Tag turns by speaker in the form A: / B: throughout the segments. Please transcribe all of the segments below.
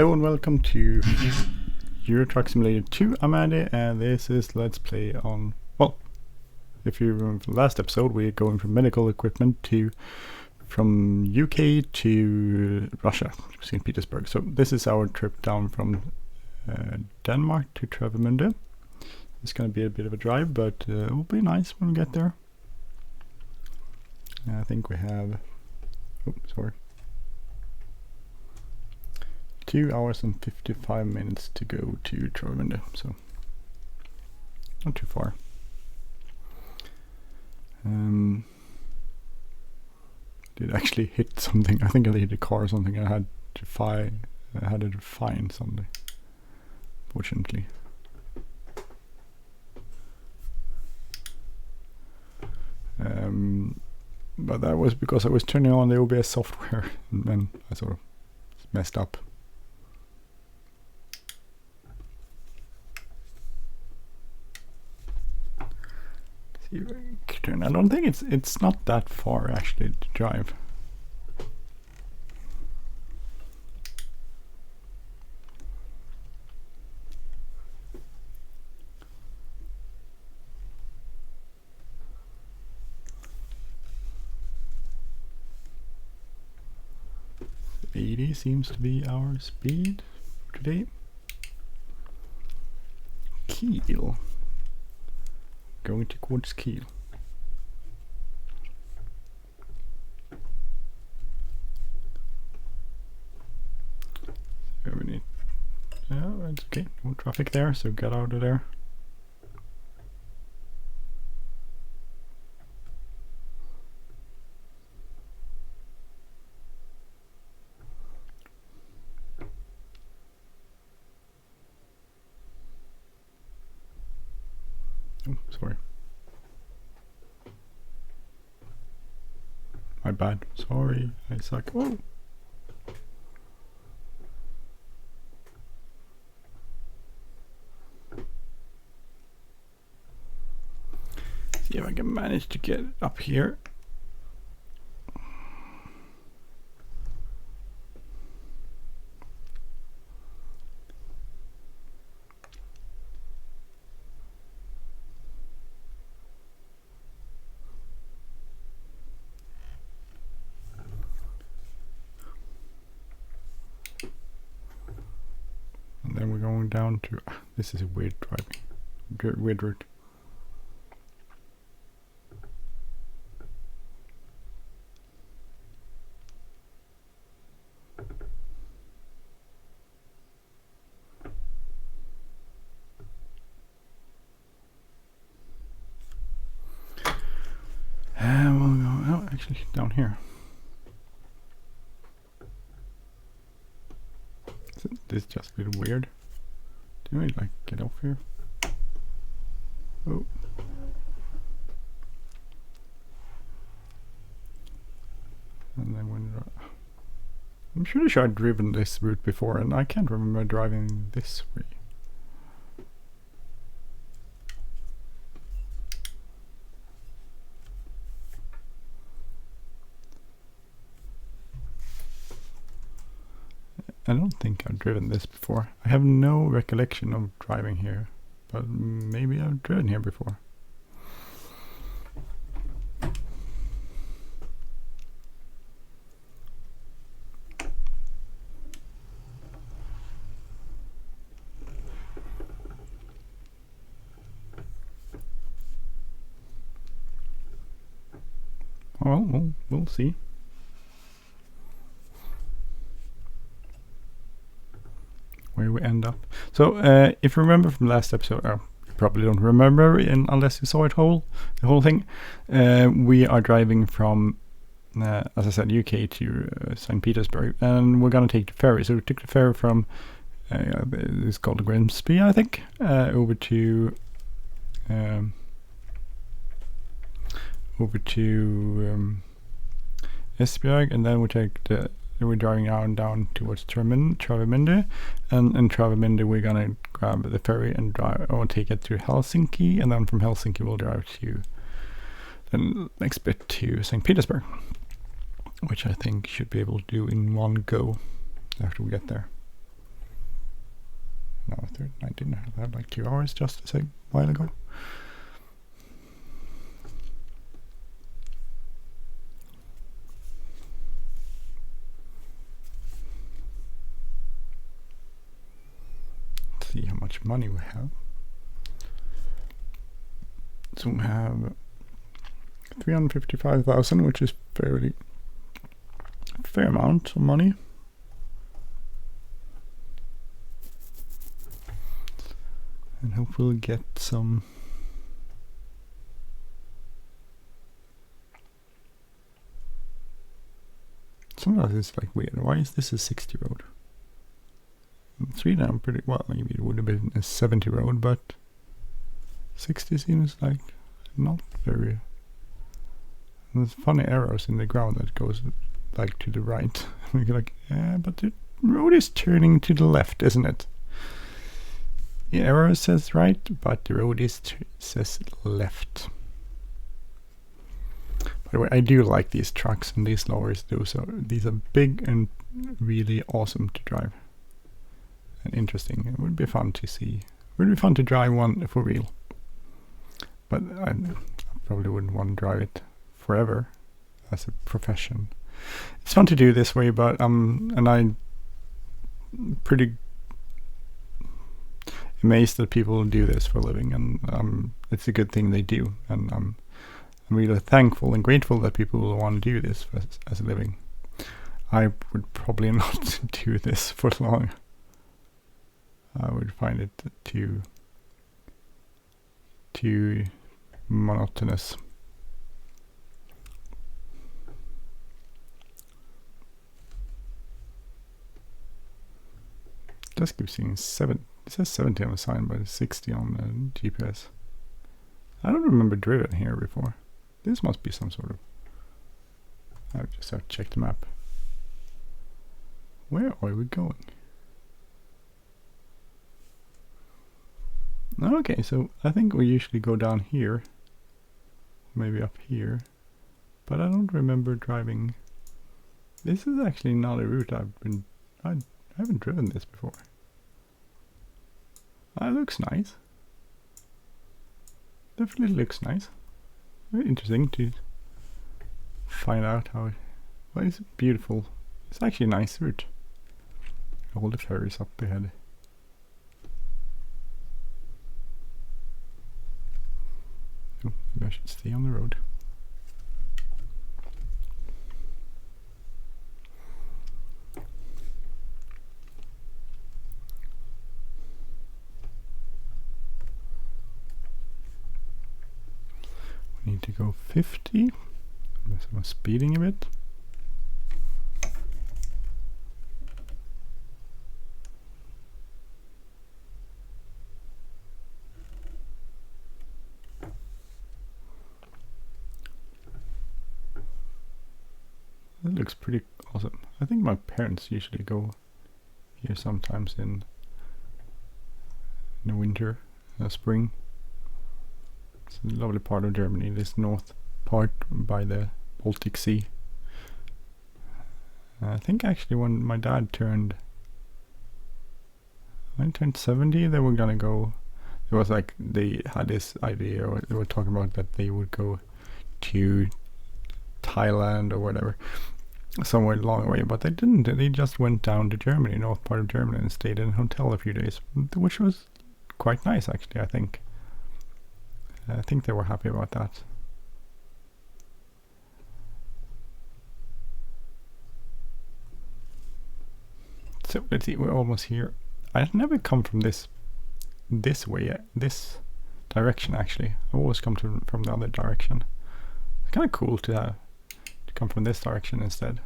A: Hello and welcome to Euro Truck Simulator 2. I'm Andy and this is Let's Play on, well, if you remember from the last episode, we're going from medical equipment from UK to Russia, St. Petersburg. So this is our trip down from Denmark to Travemünde. It's going to be a bit of a drive, but it will be nice when we get there. I think we have, 2 hours and 55 minutes to go to Travemünde, so not too far. Did actually hit something. I think I hit a car or something. I had to find something, fortunately. But that was because I was turning on the OBS software and then I sort of messed up. I don't think it's not that far actually to drive. .80 seems to be our speed for today. Kiel. Going towards Kiel. So we need, oh, it's okay, no traffic there, so get out of there. Oh, sorry. My bad. Sorry, I suck. Oh. See if I can manage to get up here. And then we're going down to, this is a weird driving, weird route. And we'll go, oh, actually down here. Isn't this just a bit weird? Do we like get off here? Oh. And then when I'm pretty sure I've driven this route before and I can't remember driving this way. I don't think I've driven this before. I have no recollection of driving here, but maybe I've driven here before. Well, we'll see. Where we end up. So if you remember from last episode, you probably don't remember unless you saw it the whole thing. We are driving from, as I said, UK to St. Petersburg, and we're gonna take the ferry. So we took the ferry from, it's called Grimsby, I think, over to Esbjerg, and then we're driving down towards Travemünde, and in Travemünde we're gonna grab the ferry and take it to Helsinki, and then from Helsinki we'll drive to the next bit to St. Petersburg, which I think should be able to do in one go after we get there. I didn't have that like 2 hours just a while ago. Let's see how much money we have. So we have 355,000, which is fairly fair amount of money. And hope we'll get some. Sometimes it's like weird. Why is this a 60 road? In Sweden, I'm pretty well. Maybe it would have been a 70 road, but 60 seems like not very. And there's funny arrows in the ground that goes like to the right. And you're like, yeah, but the road is turning to the left, isn't it? The arrow says right, but the road says left. By the way, I do like these trucks and these lorries. These are big and really awesome to drive. And interesting. It would be fun to see. It would be fun to drive one for real. But I probably wouldn't want to drive it forever as a profession. It's fun to do this way, but and I'm pretty amazed that people do this for a living, and it's a good thing they do, and I'm really thankful and grateful that people will want to do this as a living. I would probably not do this for long. I would find it too monotonous. Just keep seeing 7. It says 70 on the sign, but it's 60 on the GPS. I don't remember driven here before. This must be some sort of. I just have to check the map. Where are we going? Okay, so I think we usually go down here. Maybe up here. But I don't remember driving. This is actually not a route I haven't driven this before. It looks nice. Definitely looks nice. Very interesting to find out how it. Well, it's beautiful. It's actually a nice route. All the ferries up ahead. Oh, maybe I should stay on the road. We need to go 50. I'm speeding a bit. That looks pretty awesome. I think my parents usually go here sometimes in the winter, spring. It's a lovely part of Germany, this north part by the Baltic Sea. I think actually when my dad turned 70, they were gonna go. It was like they had this idea, or they were talking about that they would go to Thailand or whatever, somewhere long way, but they didn't. They just went down to Germany, north part of Germany, and stayed in a hotel a few days, which was quite nice actually. I think they were happy about that. So let's see, we're almost here. I've never come from this way, this direction actually. I've always come from the other direction. It's kind of cool to come from this direction instead.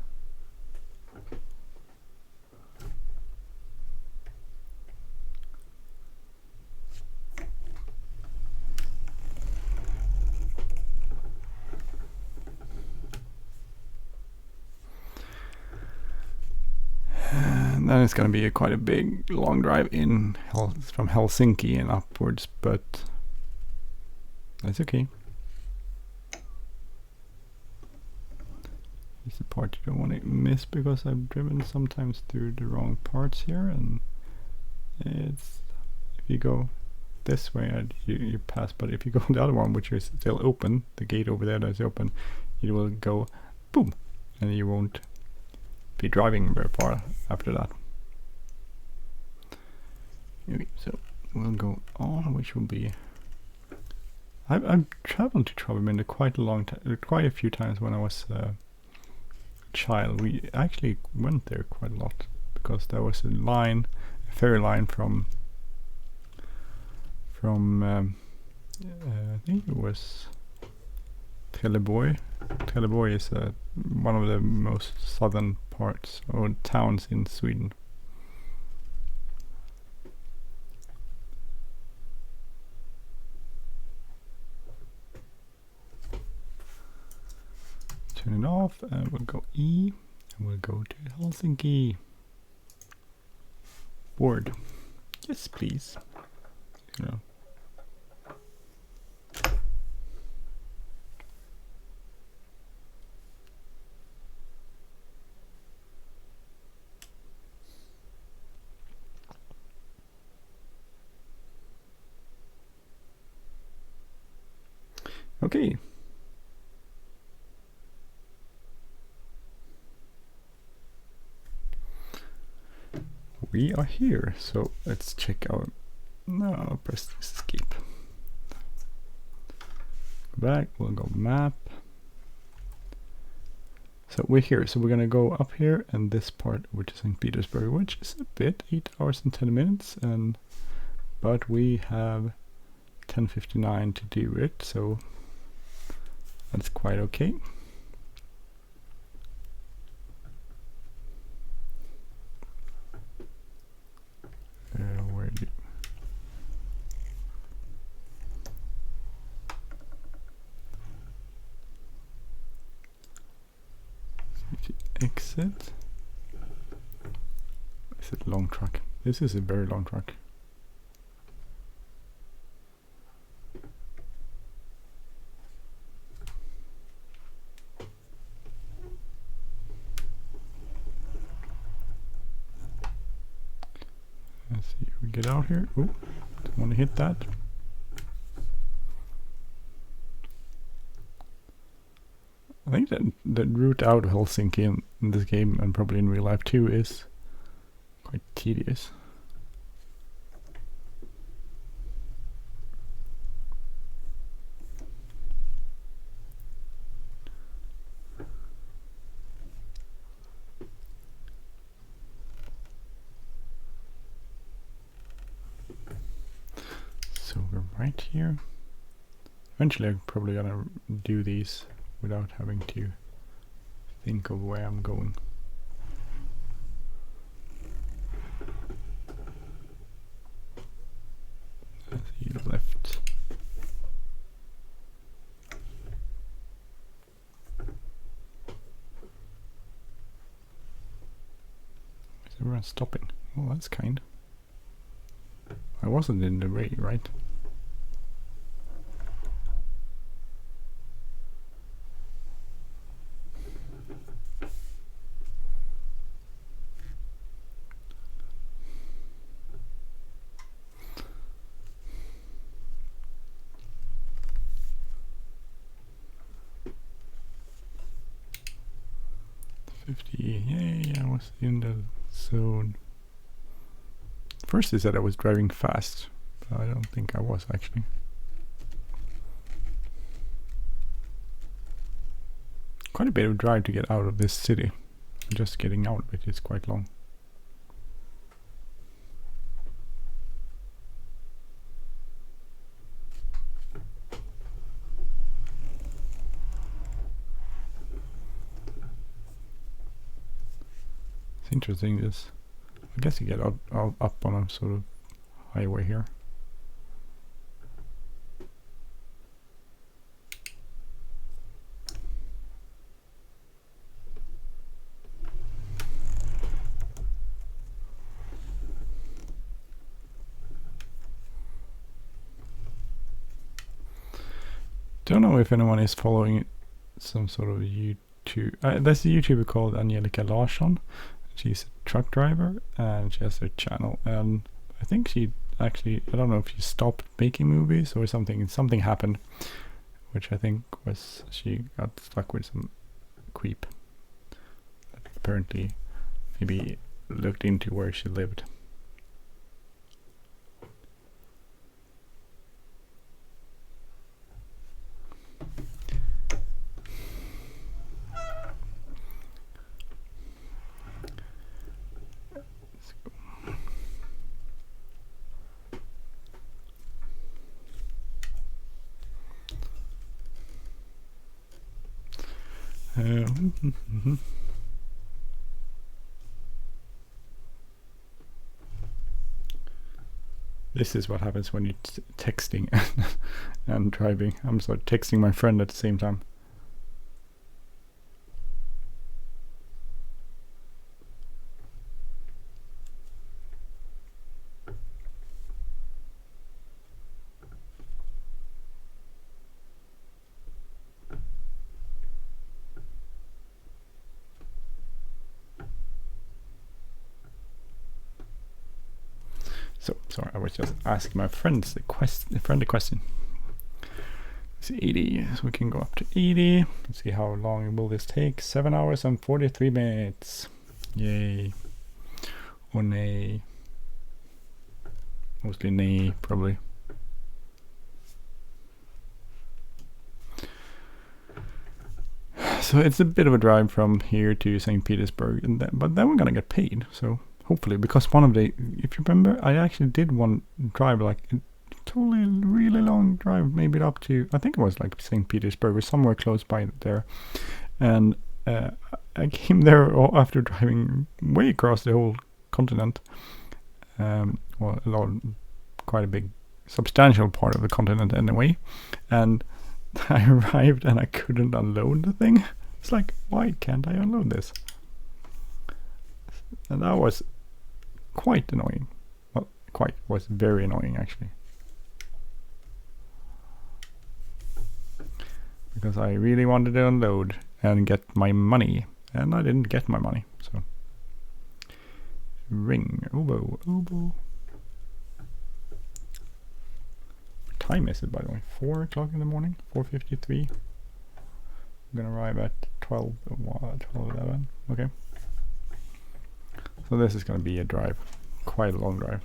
A: And then it's going to be quite a big long drive from Helsinki and upwards, but that's okay. It's the part you don't want to miss, because I've driven sometimes through the wrong parts here, and If you go this way, you pass, but if you go the other one, which is still open, the gate over there that's open, it will go boom, and you won't be driving very far after that. Okay, so we'll go on, which will be... I've traveled to Travemünde quite a few times when I was a child. We actually went there quite a lot because there was a ferry line from I think it was Trelleborg. Trelleborg is one of the most southern parts or towns in Sweden. Turn it off and we'll go E and we'll go to Helsinki. Board. Yes, please. You know. Okay. We are here, so let's check out. No, press escape. Go back, we'll go map. So we're here, so we're gonna go up here and this part, which is St. Petersburg, which is a bit 8 hours and 10 minutes, but we have 10:59 to do it, so that's quite okay. Where do exit? Is it long truck? This is a very long truck. Let's see if we get out here. Oh, don't want to hit that. I think that the route out of Helsinki in this game, and probably in real life too, is quite tedious. So we're right here. Eventually I'm probably gonna do these without having to think of where I'm going. Let's see, left. Is everyone stopping? Oh, that's kind. I wasn't in the way, right? Yay, I was in the zone. First they said I was driving fast, but I don't think I was actually. Quite a bit of drive to get out of this city. Just getting out of it is quite long. It's interesting this. I guess you get up on a sort of highway here. Don't know if anyone is following some sort of YouTube. There's a YouTuber called Angelica Larsson. She's a truck driver and she has a channel, and I think she actually, I don't know if she stopped making movies or something happened, which I think was she got stuck with some creep that apparently maybe looked into where she lived. This is what happens when you're texting and driving. I'm sort of texting my friend at the same time. So, sorry, I was just asking my friends a question. It's 80, so we can go up to 80. Let's see how long will this take. 7 hours and 43 minutes. Yay. Or nay. Mostly nay, probably. So it's a bit of a drive from here to St. Petersburg, but then we're gonna get paid, so hopefully, because one of the, if you remember, I actually did one drive, like a totally really long drive, maybe up to, I think it was like St. Petersburg or somewhere close by there, and I came there after driving way across the whole continent, well, quite a big, substantial part of the continent anyway, and I arrived and I couldn't unload the thing. It's like, why can't I unload this? And that was quite annoying. Well, was very annoying actually. Because I really wanted to unload and get my money. And I didn't get my money, so. Ring, oboe. What time is it, by the way? 4 o'clock in the morning? 4:53. I'm gonna arrive at 12:11. Okay. So this is gonna be a drive, quite a long drive.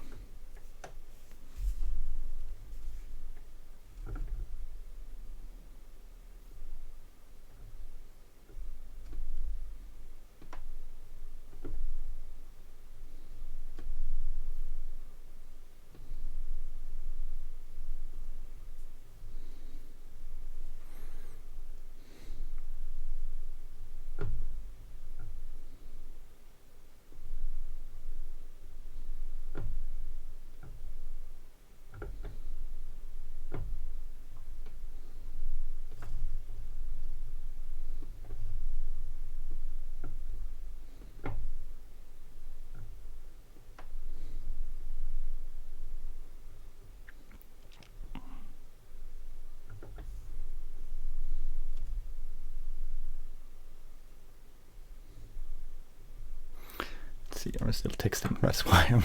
A: See, I'm still texting, that's why I'm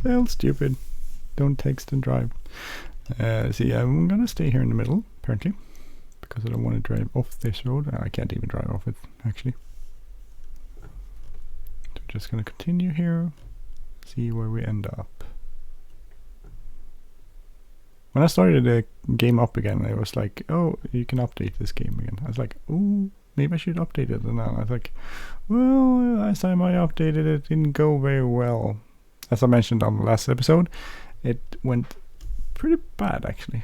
A: still stupid. Don't text and drive. See, I'm gonna stay here in the middle, apparently, because I don't want to drive off this road. I can't even drive off it, actually. So just gonna continue here, see where we end up. When I started the game up again, it was like, oh, you can update this game again. I was like, oh, maybe I should update it. And then I was like, well, last time I updated it didn't go very well. As I mentioned on the last episode, it went pretty bad actually.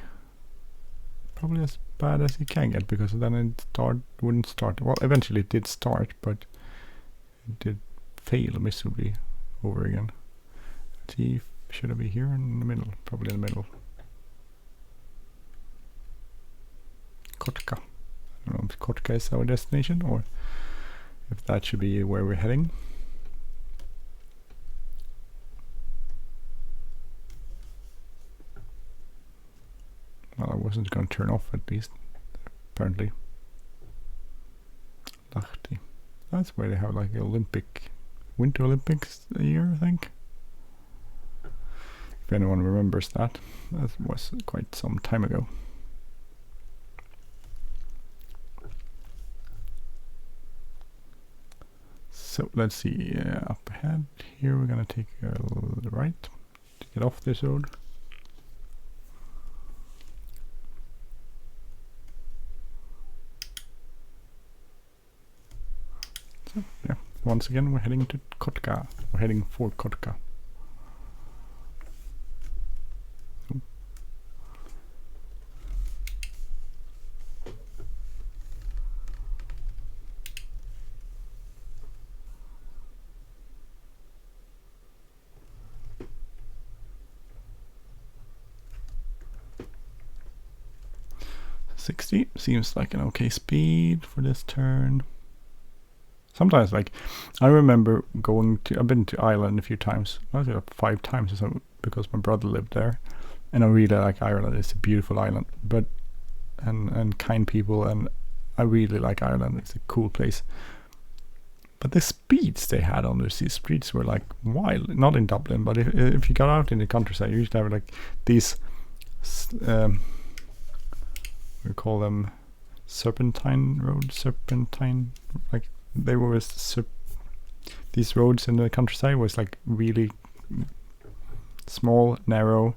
A: Probably as bad as it can get, because then it wouldn't start. Well, eventually it did start, but it did fail miserably over again. Let's see, should I be here in the middle? Probably in the middle. Kotka. I don't know if Kotka is our destination or if that should be where we're heading. Well, I wasn't going to turn off at least, apparently. Lahti. That's where they have like Winter Olympics a year, I think. If anyone remembers that. That was quite some time ago. So let's see, up ahead here we're gonna take a little right to get off this road. So yeah, once again we're heading to Kotka. We're heading for Kotka. 60 seems like an okay speed for this turn. Sometimes, like, I remember I've been to Ireland a few times. I was there 5 times or so because my brother lived there. And I really like Ireland. It's a beautiful island, but and kind people, and I really like Ireland. It's a cool place. But the speeds they had on these streets were like wild. Not in Dublin, but if you got out in the countryside, you used to have like these we call them serpentine roads. Like they were these roads in the countryside was like really small, narrow,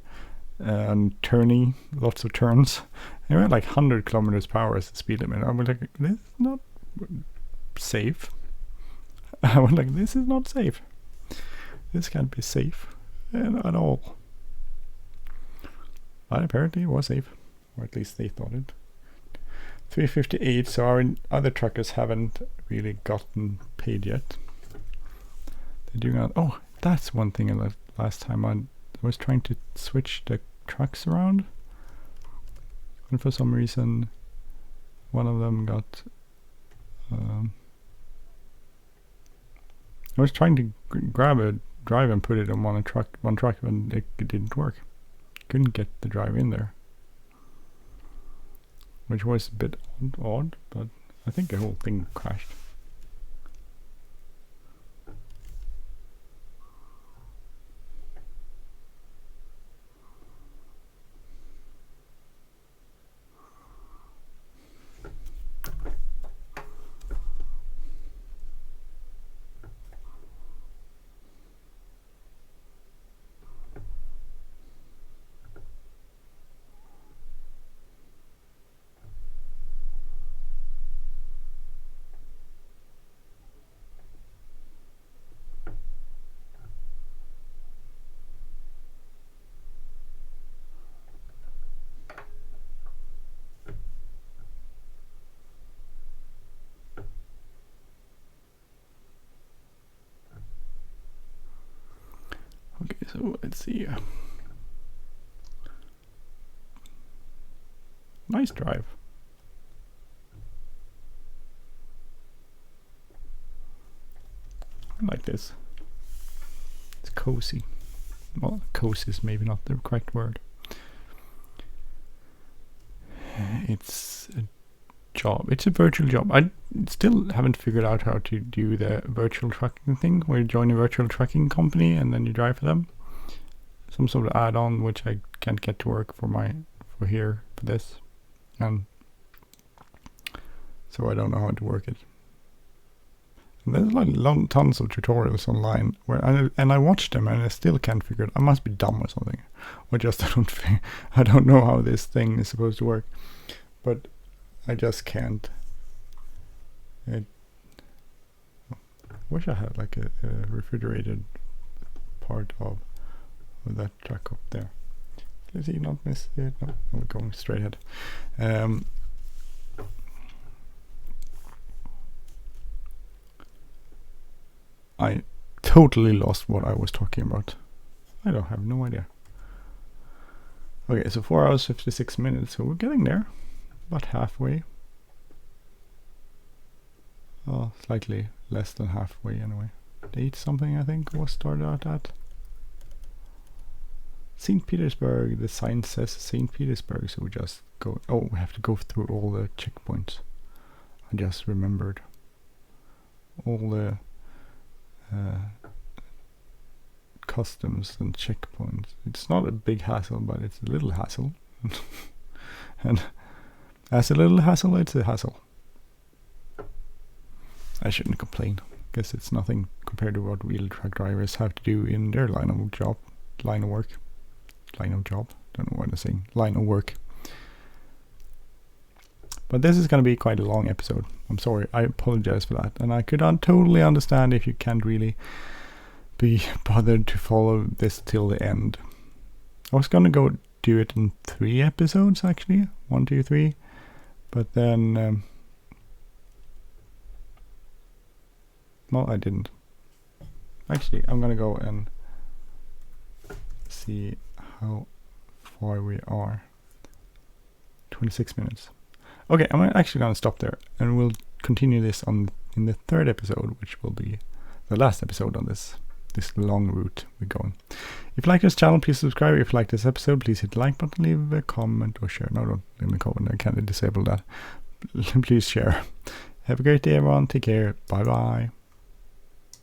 A: and turny, lots of turns. They were like 100 kilometers per hour as the speed limit. I was like, this is not safe. I was like, this is not safe. This can't be safe at all. But apparently it was safe, or at least they thought it. 358, so our other truckers haven't really gotten paid yet. They're doing that. Oh, that's one thing. Last time I was trying to switch the trucks around, and for some reason one of them got I was trying to grab a drive and put it on one truck, and it didn't work. Couldn't get the drive in there, which was a bit odd, but I think the whole thing crashed. Okay, so let's see. Nice drive. I like this. It's cozy. Well, cozy is maybe not the correct word. It's a job. It's a virtual job. I still haven't figured out how to do the virtual trucking thing, where you join a virtual trucking company and then you drive for them. Some sort of add-on which I can't get to work for this, and so I don't know how to work it. And there's like tons of tutorials online where I watch them and I still can't figure it. I must be dumb or something, or just I don't know how this thing is supposed to work, but I just can't. I wish I had like a refrigerated part of that truck up there. Let's see, not miss it. No, we're going straight ahead. I totally lost what I was talking about. I don't have no idea. Okay, so 4 hours 56 minutes, so we're getting there. About halfway. Oh, slightly less than halfway anyway. 8 something I think was started out at. St. Petersburg, the sign says St. Petersburg, so we just go. Oh, we have to go through all the checkpoints. I just remembered. All the customs and checkpoints. It's not a big hassle, but it's a little hassle. And as a little hassle, it's a hassle. I shouldn't complain, because it's nothing compared to what wheel truck drivers have to do in their line of work. Don't know what I'm saying. Line of work. But this is going to be quite a long episode. I'm sorry. I apologize for that. And I could totally understand if you can't really be bothered to follow this till the end. I was going to go do it in 3 episodes, actually. 1, 2, 3. But then... well, I didn't. Actually, I'm going to go and see how far we are. 26 minutes. Okay, I'm actually going to stop there, and we'll continue this in the 3rd episode, which will be the last episode on this long route we're going. If you like this channel, please subscribe. If you like this episode, please hit the like button, leave a comment or share. No, don't leave a comment. I can't disable that. Please share. Have a great day, everyone. Take care. Bye bye.